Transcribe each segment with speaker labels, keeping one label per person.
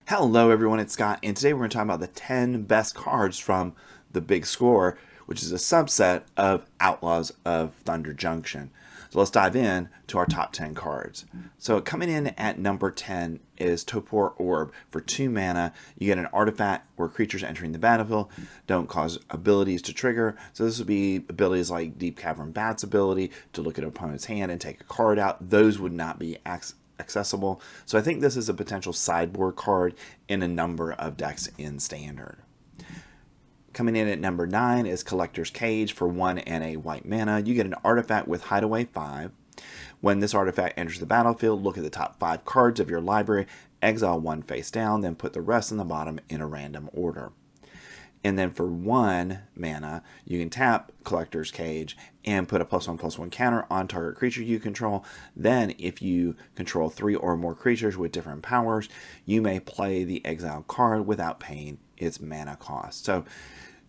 Speaker 1: Hello everyone, it's Scott, and today we're going to talk about the 10 best cards from the Big Score, which is a subset of Outlaws of Thunder Junction. So let's dive in to our top 10 cards. So coming in at number 10 is Topor Orb. For 2 mana, you get an artifact where creatures entering the battlefield don't cause abilities to trigger. So this would be abilities like Deep Cavern Bat's ability to look at an opponent's hand and take a card out. Those would not be accessible. So I think this is a potential sideboard card in a number of decks in Standard. Coming in at number 9 is Collector's Cage. For 1 and a white mana, you get an artifact with Hideaway 5. When this artifact enters the battlefield, look at the top 5 cards of your library, exile 1 face down, then put the rest in the bottom in a random order. And then for 1 mana, you can tap Collector's Cage and put a +1/+1 counter on target creature you control. Then if you control 3 or more creatures with different powers, you may play the exile card without paying its mana cost. So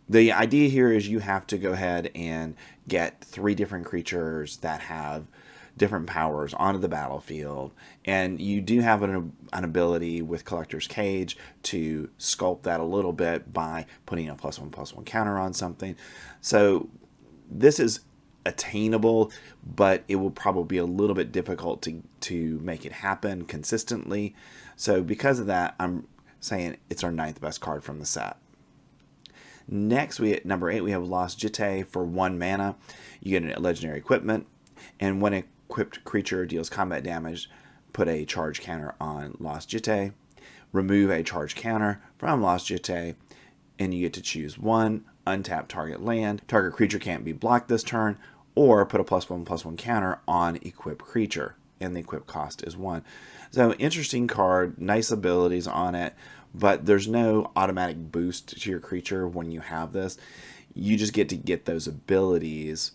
Speaker 1: the idea here is you have to go ahead and get 3 different creatures that have different powers onto the battlefield, and you do have an ability with Collector's Cage to sculpt that a little bit by putting a +1/+1 counter on something. So this is attainable, but it will probably be a little bit difficult to make it happen consistently. So because of that, I'm saying it's our 9th best card from the set. Next, at number 8, we have Lost Jite. For 1 mana, you get a legendary equipment, and when an equipped creature deals combat damage, put a charge counter on Lost Jite. Remove a charge counter from Lost Jite, and you get to choose 1, untap target land. Target creature can't be blocked this turn, or put a +1/+1 counter on equipped creature, and the equip cost is 1. So interesting card, nice abilities on it, but there's no automatic boost to your creature when you have this. You just get to get those abilities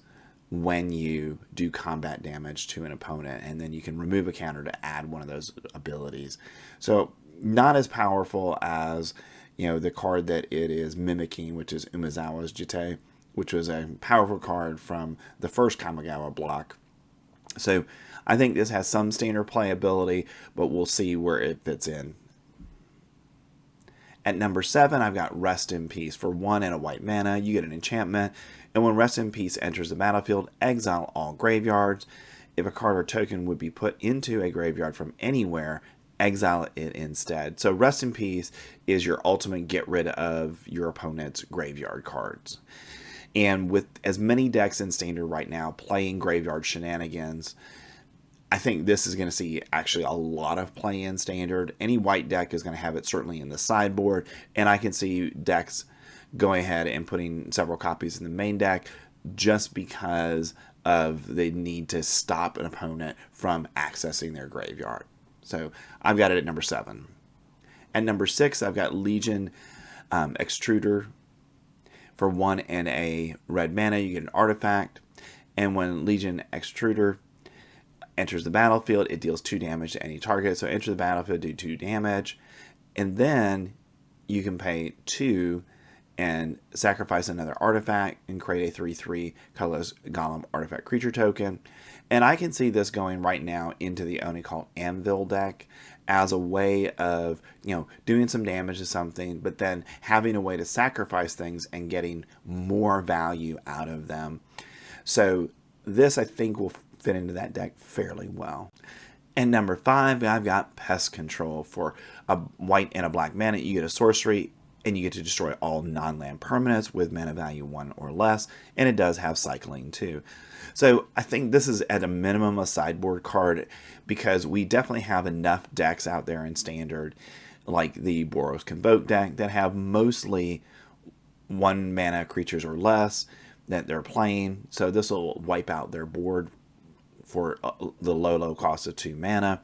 Speaker 1: when you do combat damage to an opponent, and then you can remove a counter to add one of those abilities. So not as powerful as, the card that it is mimicking, which is Umezawa's Jite, which was a powerful card from the first Kamigawa block. So I think this has some standard playability, but we'll see where it fits in. At number 7, I've got Rest in Peace. For 1 and a white mana, you get an enchantment, and when Rest in Peace enters the battlefield, exile all graveyards. If a card or token would be put into a graveyard from anywhere, exile it instead. So Rest in Peace is your ultimate get rid of your opponent's graveyard cards. And with as many decks in Standard right now playing graveyard shenanigans, I think this is going to see actually a lot of play in Standard. Any white deck is going to have it certainly in the sideboard, and I can see decks going ahead and putting several copies in the main deck just because of the need to stop an opponent from accessing their graveyard. So I've got it at number 7. At number 6, I've got Legion Extruder. For 1 and a red mana, you get an artifact, and when Legion Extruder enters the battlefield, it deals 2 damage to any target. So enter the battlefield, do 2 damage, and then you can pay 2 and sacrifice another artifact and create a 3/3 colorless Golem artifact creature token. And I can see this going right now into the Oni called Anvil deck as a way of, doing some damage to something, but then having a way to sacrifice things and getting more value out of them. So this, I think, will fit into that deck fairly well. And number 5, I've got Pest Control. For a white and a black mana, you get a sorcery, and you get to destroy all non-land permanents with mana value 1 or less, and it does have cycling too. So I think this is at a minimum a sideboard card, because we definitely have enough decks out there in Standard, like the Boros Convoke deck, that have mostly 1 mana creatures or less that they're playing. So this will wipe out their board for the low cost of 2 mana.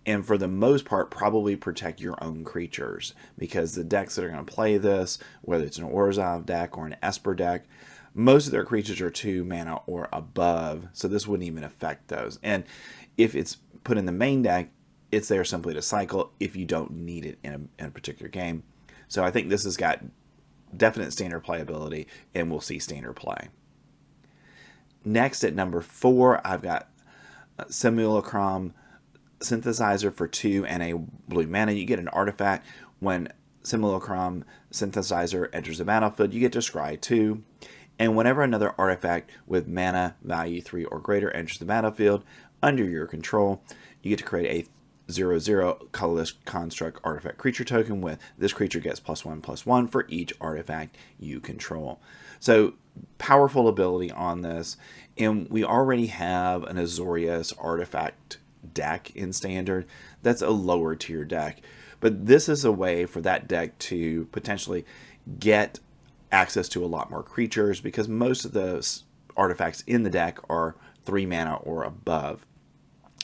Speaker 1: And for the most part, probably protect your own creatures, because the decks that are going to play this, whether it's an Orzhov deck or an Esper deck, most of their creatures are 2 mana or above, so this wouldn't even affect those. And if it's put in the main deck, it's there simply to cycle if you don't need it in a particular game. So I think this has got definite Standard playability, and we'll see Standard play. Next, at number 4, I've got Simulacrum Synthesizer. For 2 and a blue mana, you get an artifact. When Simulacrum Synthesizer enters the battlefield, you get to scry 2. And whenever another artifact with mana value 3 or greater enters the battlefield under your control, you get to create a 0/0 colorless construct artifact creature token with this creature gets +1/+1 for each artifact you control. So powerful ability on this, and we already have an Azorius artifact deck in Standard. That's a lower tier deck, but this is a way for that deck to potentially get access to a lot more creatures, because most of the artifacts in the deck are 3 mana or above.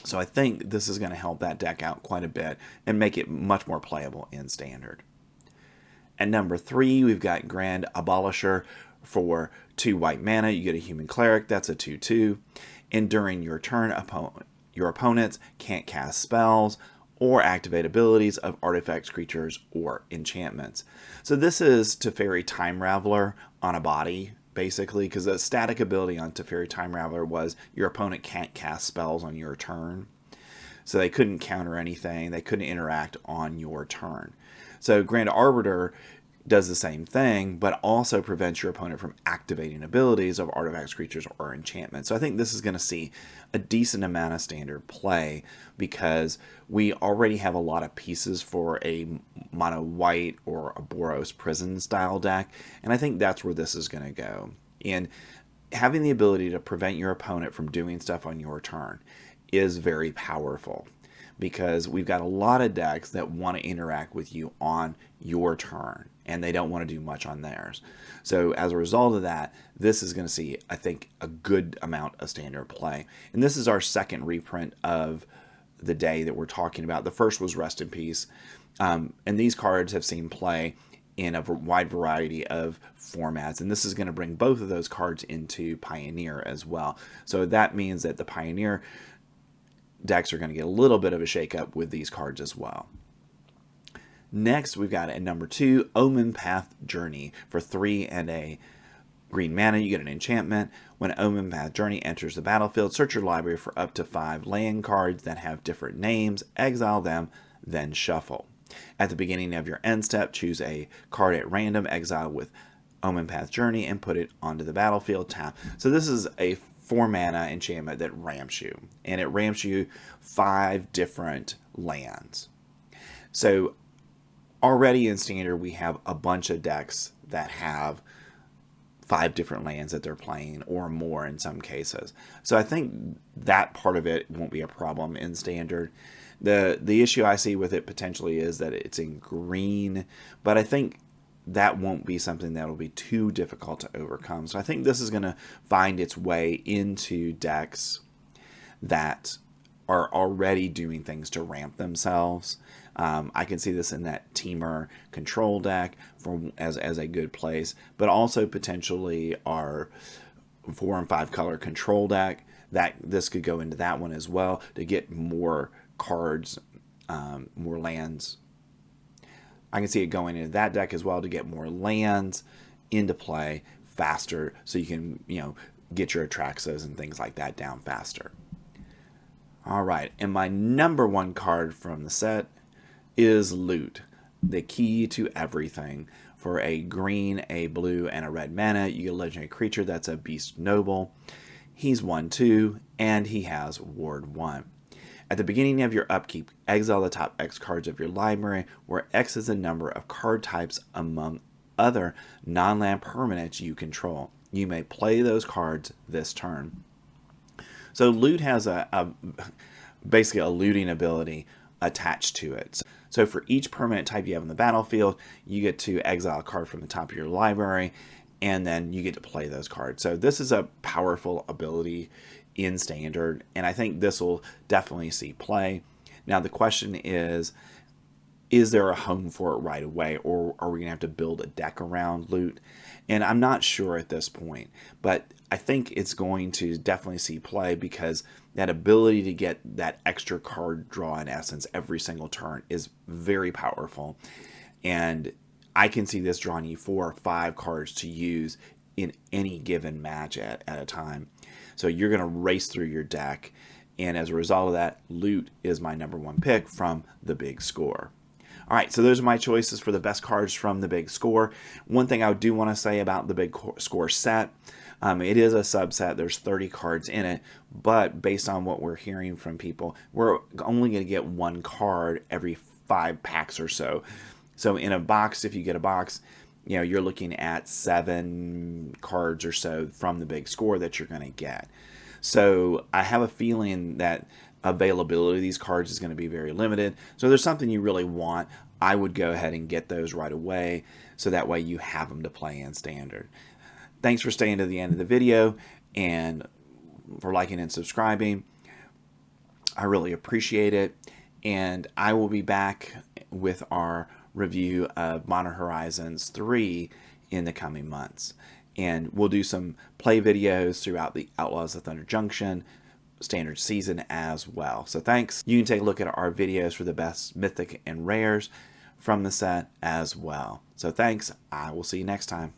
Speaker 1: So I think this is going to help that deck out quite a bit and make it much more playable in Standard. At number 3, we've got Grand Abolisher. For 2 white mana, you get a Human Cleric. That's a 2/2. And during your turn, your opponents can't cast spells or activate abilities of artifacts, creatures, or enchantments. So this is Teferi Time Raveler on a body, basically, because the static ability on Teferi Time Raveler was your opponent can't cast spells on your turn. So they couldn't counter anything. They couldn't interact on your turn. So Grand Arbiter does the same thing, but also prevents your opponent from activating abilities of artifacts, creatures, or enchantments. So I think this is going to see a decent amount of Standard play, because we already have a lot of pieces for a mono white or a Boros Prison style deck, and I think that's where this is going to go. And having the ability to prevent your opponent from doing stuff on your turn is very powerful, because we've got a lot of decks that want to interact with you on your turn, and they don't want to do much on theirs. So as a result of that, this is going to see, I think, a good amount of Standard play. And this is our second reprint of the day that we're talking about. The first was Rest in Peace. And these cards have seen play in a wide variety of formats. And this is going to bring both of those cards into Pioneer as well. So that means that the Pioneer decks are going to get a little bit of a shakeup with these cards as well. Next, we've got at number 2, Omen Path Journey. For 3 and a green mana, you get an enchantment. When Omen Path Journey enters the battlefield, search your library for up to 5 land cards that have different names, exile them, then shuffle. At the beginning of your end step, choose a card at random, exile with Omen Path Journey, and put it onto the battlefield. Tap. So this is a 4 mana enchantment that ramps you, and it ramps you 5 different lands. So already in Standard, we have a bunch of decks that have 5 different lands that they're playing, or more in some cases. So I think that part of it won't be a problem in Standard. The issue I see with it potentially is that it's in green, but I think that won't be something that will be too difficult to overcome. So I think this is going to find its way into decks that are already doing things to ramp themselves. I can see this in that Teamer control deck as a good place, but also potentially our 4 and 5 color control deck. That this could go into that one as well to get more cards, more lands. I can see it going into that deck as well to get more lands into play faster, so you can, get your Atraxas and things like that down faster. All right, and my number 1 card from the set is Loot, the key to everything. For a green, a blue, and a red mana, you get a legendary creature that's a Beast Noble. He's 1/2, and he has Ward 1. At the beginning of your upkeep, exile the top X cards of your library, where X is the number of card types among other non-land permanents you control. You may play those cards this turn. So Loot has basically a looting ability attached to it. So for each permanent type you have on the battlefield, you get to exile a card from the top of your library, and then you get to play those cards. So this is a powerful ability in Standard, and I think this will definitely see play. Now the question is there a home for it right away, or are we going to have to build a deck around Loot? And I'm not sure at this point, but I think it's going to definitely see play, because that ability to get that extra card draw in essence every single turn is very powerful. And I can see this drawing you 4 or 5 cards to use in any given match at a time. So you're going to race through your deck, and as a result of that, Loot is my number 1 pick from the big score. All right, so those are my choices for the best cards from the big score. One thing I do want to say about the big score set, it is a subset. There's 30 cards in it, but based on what we're hearing from people, we're only going to get one card every 5 packs or so. So in a box, if you get a box, you know, you're looking at 7 cards or so from the big score that you're going to get. So I have a feeling that availability of these cards is going to be very limited. So if there's something you really want, I would go ahead and get those right away, so that way you have them to play in standard. Thanks for staying to the end of the video and for liking and subscribing. I really appreciate it. And I will be back with our review of Modern Horizons 3 in the coming months. And we'll do some play videos throughout the Outlaws of Thunder Junction standard season as well. So thanks. You can take a look at our videos for the best mythic and rares from the set as well. So thanks. I will see you next time.